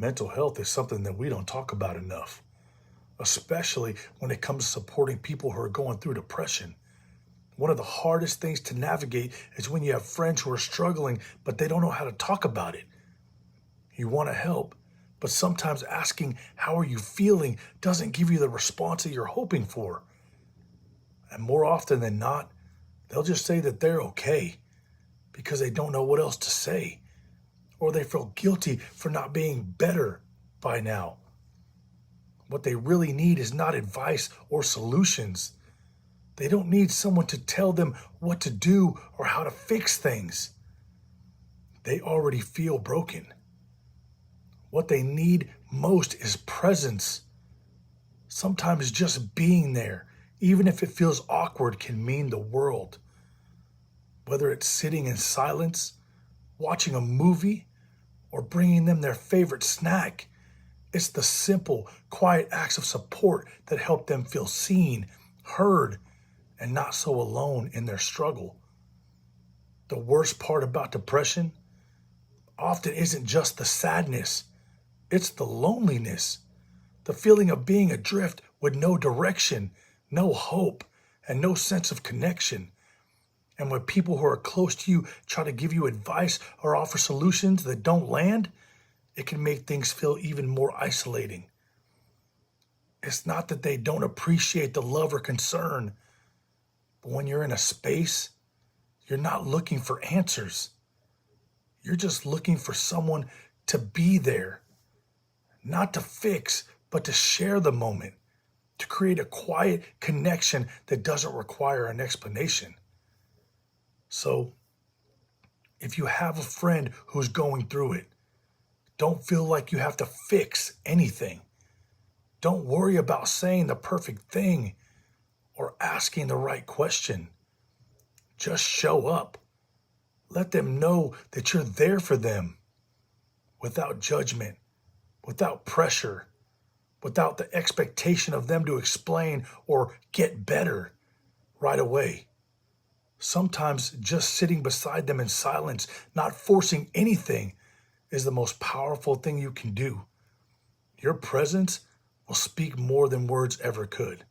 Mental health is something that we don't talk about enough, especially when it comes to supporting people who are going through depression. One of the hardest things to navigate is when you have friends who are struggling, but they don't know how to talk about it. You want to help, but sometimes asking, "How are you feeling?" doesn't give you the response that you're hoping for. And more often than not, they'll just say that they're okay because they don't know what else to say, or they feel guilty for not being better by now. What they really need is not advice or solutions. They don't need someone to tell them what to do or how to fix things. They already feel broken. What they need most is presence. Sometimes just being there, even if it feels awkward, can mean the world. Whether it's sitting in silence, watching a movie, or bringing them their favorite snack, it's the simple, quiet acts of support that help them feel seen, heard, and not so alone in their struggle. The worst part about depression often isn't just the sadness, it's the loneliness, the feeling of being adrift with no direction, no hope, and no sense of connection. And when people who are close to you try to give you advice or offer solutions that don't land, it can make things feel even more isolating. It's not that they don't appreciate the love or concern, but when you're in a space, you're not looking for answers. You're just looking for someone to be there, not to fix, but to share the moment, to create a quiet connection that doesn't require an explanation. So, if you have a friend who's going through it, don't feel like you have to fix anything. Don't worry about saying the perfect thing or asking the right question. Just show up. Let them know that you're there for them without judgment, without pressure, without the expectation of them to explain or get better right away. Sometimes just sitting beside them in silence, not forcing anything, is the most powerful thing you can do. Your presence will speak more than words ever could.